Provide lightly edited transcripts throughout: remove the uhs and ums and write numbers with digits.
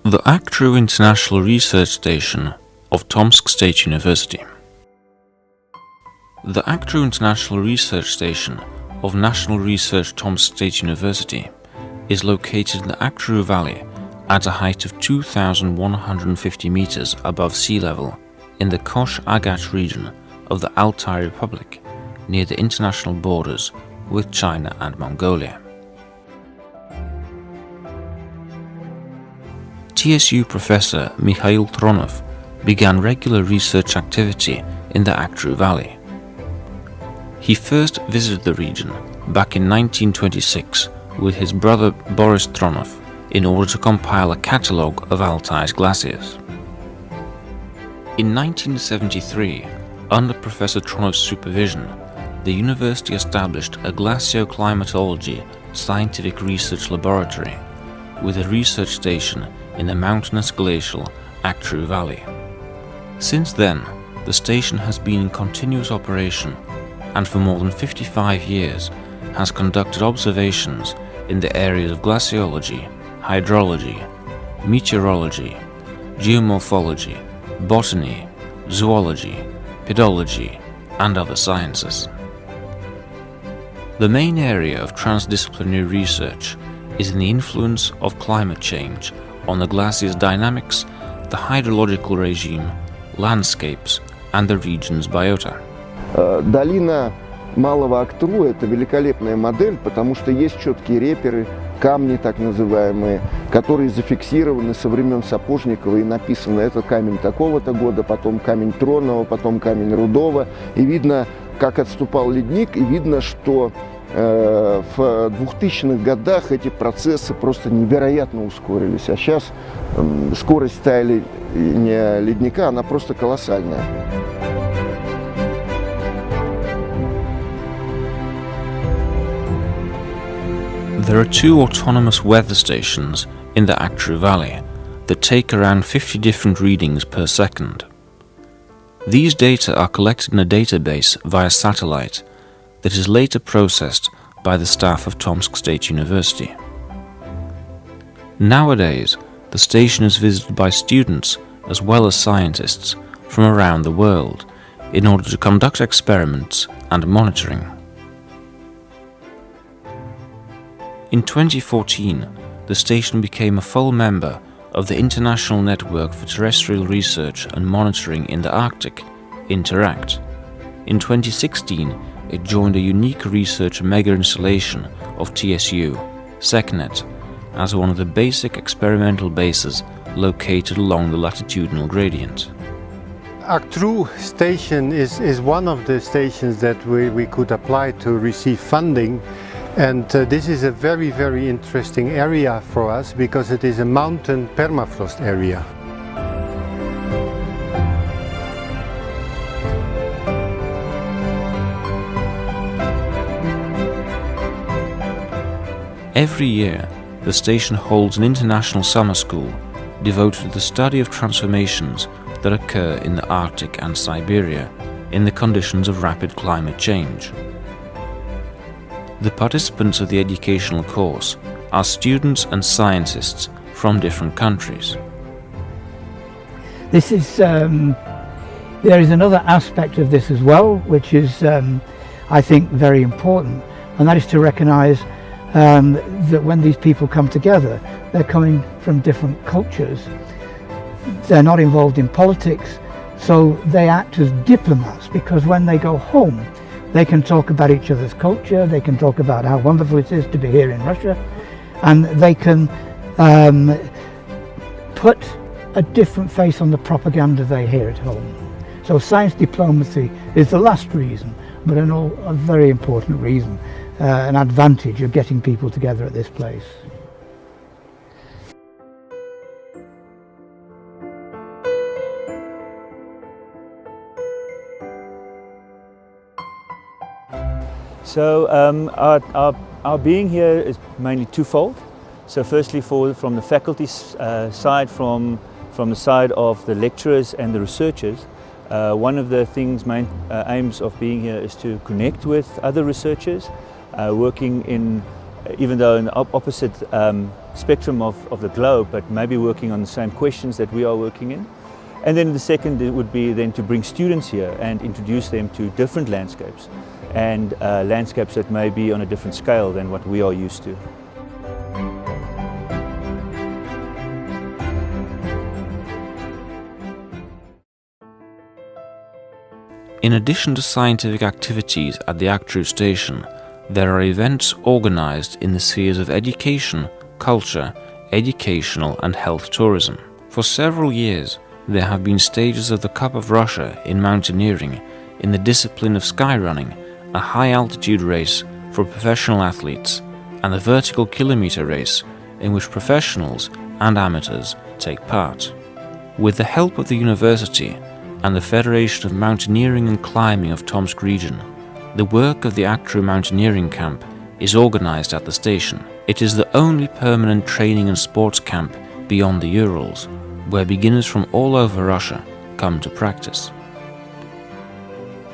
The Aktrou International Research Station of Tomsk State University. The Aktrou International Research Station of National Research Tomsk State University is located in the Aktrou Valley at a height of 2,150 meters above sea level in the Kosh-Agat region of the Altai Republic, near the international borders with China and Mongolia. TSU professor Mikhail Tronov began regular research activity in the Aktrou Valley. He first visited the region back in 1926 with his brother Boris Tronov in order to compile a catalogue of Altai's glaciers. In 1973, under Professor Tronov's supervision, the university established a glacioclimatology scientific research laboratory with a research station in the mountainous glacial Aktrou Valley. Since then, the station has been in continuous operation and for more than 55 years has conducted observations in the areas of glaciology, hydrology, meteorology, geomorphology, botany, zoology, pedology, and other sciences. The main area of transdisciplinary research is in the influence of climate change on the glacier's dynamics, the hydrological regime, landscapes, and the region's biota. Долина Малого Актру – это великолепная модель, потому что есть четкие реперы, камни так называемые, которые зафиксированы со времен Сапожникова и написано: это камень такого-то года, потом камень Тронова, потом камень Рудова. И видно, как отступал ледник, и видно, что в 2000-х годах эти процессы просто невероятно ускорились. А сейчас скорость таяния ледника, она просто колоссальная. There are two autonomous weather stations in the Aktrou Valley that take around 50 different readings per second. These data are collected in a database via satellite that is later processed by the staff of Tomsk State University. Nowadays, the station is visited by students as well as scientists from around the world in order to conduct experiments and monitoring. In 2014, the station became a full member of the International Network for Terrestrial Research and Monitoring in the Arctic, INTERACT. In 2016, it joined a unique research mega-installation of TSU, SecNet, as one of the basic experimental bases located along the latitudinal gradient. Aktrou station is one of the stations that we could apply to receive funding. And this is a very, very interesting area for us because it is a mountain permafrost area. Every year, the station holds an international summer school devoted to the study of transformations that occur in the Arctic and Siberia in the conditions of rapid climate change. The participants of the educational course are students and scientists from different countries. This is, there is another aspect of this as well, which is, I think, very important, and that is to recognise that when these people come together, they're coming from different cultures. They're not involved in politics, so they act as diplomats, because when they go home, they can talk about each other's culture, they can talk about how wonderful it is to be here in Russia, and they can put a different face on the propaganda they hear at home. So science diplomacy is the last reason, but a very important reason, an advantage of getting people together at this place. So our being here is mainly twofold. So firstly, from the faculty side, from the side of the lecturers and the researchers, one of the main aims of being here is to connect with other researchers working in even though in the opposite spectrum of the globe, but maybe working on the same questions that we are working in. And then the second would be then to bring students here and introduce them to different landscapes and landscapes that may be on a different scale than what we are used to. In addition to scientific activities at the Aktrou station, there are events organized in the spheres of education, culture, educational and health tourism. For several years, there have been stages of the Cup of Russia in mountaineering in the discipline of skyrunning, a high-altitude race for professional athletes, and the vertical kilometer race in which professionals and amateurs take part. With the help of the university and the Federation of Mountaineering and Climbing of Tomsk region, the work of the Aktrou Mountaineering Camp is organized at the station. It is the only permanent training and sports camp beyond the Urals, where beginners from all over Russia come to practice.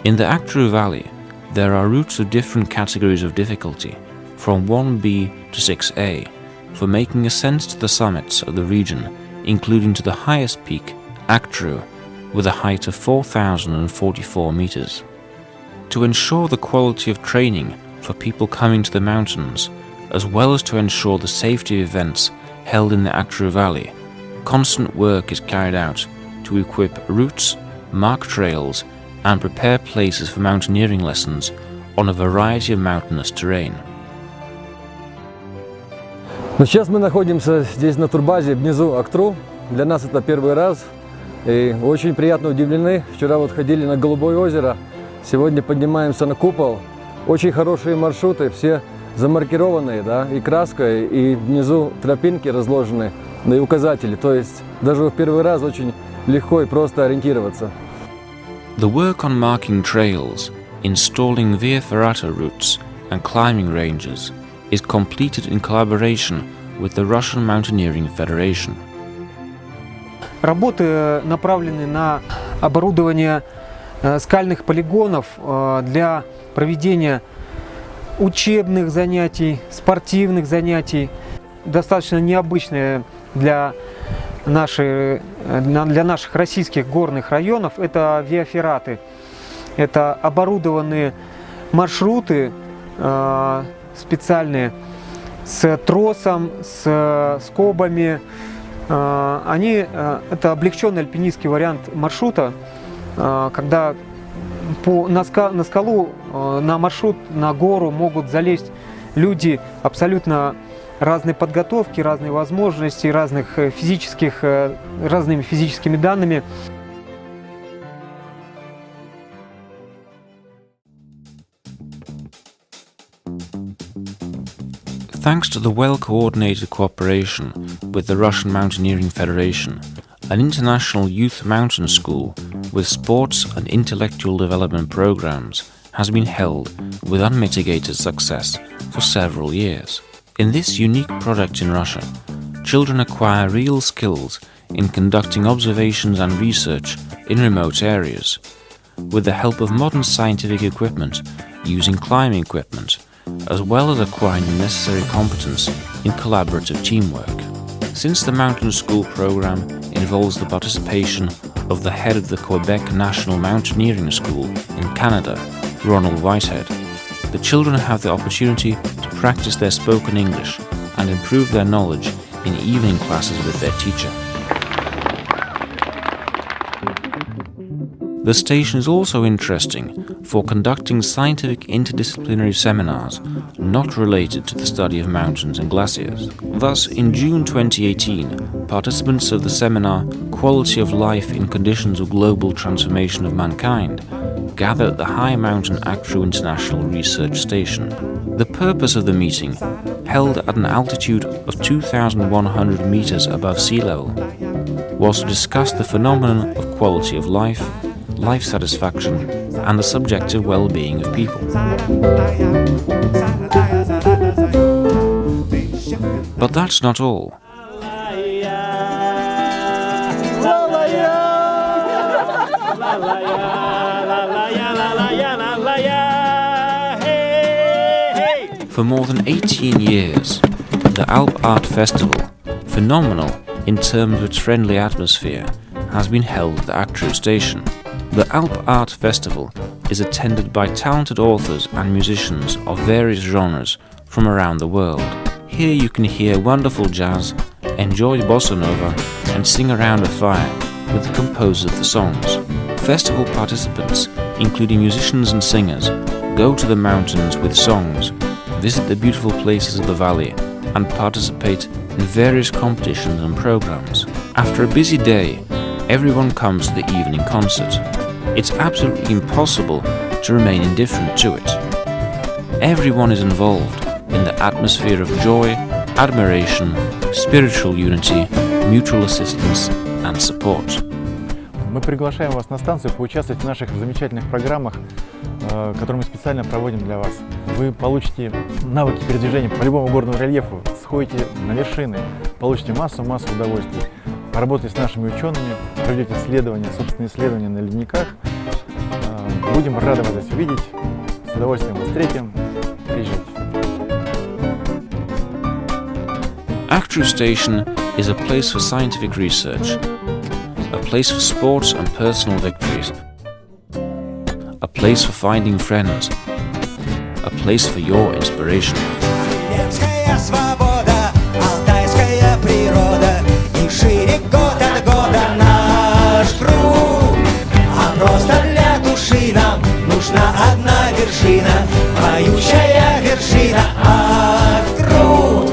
In the Aktrou Valley, there are routes of different categories of difficulty, from 1B to 6A, for making ascents to the summits of the region, including to the highest peak, Aktrou, with a height of 4,044 meters. To ensure the quality of training for people coming to the mountains, as well as to ensure the safety of events held in the Aktrou Valley, constant work is carried out to equip routes, mark trails, and prepare places for mountaineering lessons on a variety of mountainous terrain. Сейчас мы находимся здесь на турбазе внизу Актру. Для нас это первый раз. И очень приятно удивлены. Вчера вот ходили на Голубое озеро, сегодня поднимаемся на купол. Очень хорошие маршруты, все замаркированные, да, и краской, и внизу тропинки разложены, да и указатели. То есть даже в первый раз очень легко и просто ориентироваться. The work on marking trails, installing via ferrata routes and climbing ranges is completed in collaboration with the Russian Mountaineering Federation. Работы направлены на оборудование скальных полигонов для проведения учебных занятий, спортивных занятий. Достаточно необычное для наших российских горных районов. Это виаферраты. Это оборудованные маршруты специальные с тросом, с скобами. Это облегченный альпинистский вариант маршрута, когда на скалу, на маршрут, на гору могут залезть люди абсолютно разной подготовки, разной возможности, разными физическими данными. Thanks to the well-coordinated cooperation with the Russian Mountaineering Federation, an international youth mountain school with sports and intellectual development programs has been held with unmitigated success for several years. In this unique product in Russia, children acquire real skills in conducting observations and research in remote areas, with the help of modern scientific equipment using climbing equipment, as well as acquiring the necessary competence in collaborative teamwork. Since the mountain school program involves the participation of the head of the Quebec National Mountaineering School in Canada, Ronald Whitehead, the children have the opportunity to practice their spoken English and improve their knowledge in evening classes with their teacher. The station is also interesting for conducting scientific interdisciplinary seminars not related to the study of mountains and glaciers. Thus, in June 2018, participants of the seminar Quality of Life in Conditions of Global Transformation of Mankind gathered at the high mountain Aktrou International Research Station. The purpose of the meeting, held at an altitude of 2,100 meters above sea level, was to discuss the phenomenon of quality of life, life satisfaction, and the subjective well-being of people. But that's not all. For more than 18 years, the Alp Art Festival, phenomenal in terms of its friendly atmosphere, has been held at the Aktrу station. The Alp Art Festival is attended by talented authors and musicians of various genres from around the world. Here you can hear wonderful jazz, enjoy bossa nova, and sing around a fire with the composers of the songs. Festival participants, including musicians and singers, go to the mountains with songs, visit the beautiful places of the valley, and participate in various competitions and programs. After a busy day, everyone comes to the evening concert. It's absolutely impossible to remain indifferent to it. Everyone is involved in the atmosphere of joy, admiration, spiritual unity, mutual assistance and support. Мы приглашаем вас на станцию поучаствовать в наших замечательных программах, которые мы специально проводим для вас. Вы получите навыки передвижения по любому горному рельефу, сходите на вершины, получите массу удовольствий. Поработайте с нашими учеными, проведете исследования, собственные исследования на ледниках. Будем рады вас здесь увидеть, с удовольствием вас встретим. Приезжайте. Актру Station is a place for scientific research, a place for sports and personal victories, a place for finding friends, a place for your inspiration. Вселенская свобода, алтайская природа, и шире год от года наш круг. А просто для души нам нужна одна вершина, поющая вершина Актру.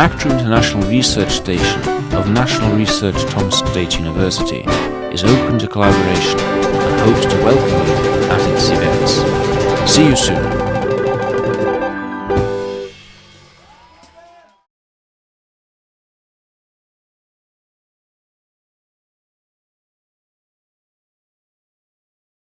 Aktrу International Research Station of National Research Tomsk State University is open to collaboration and hopes to welcome you at its events. See you soon.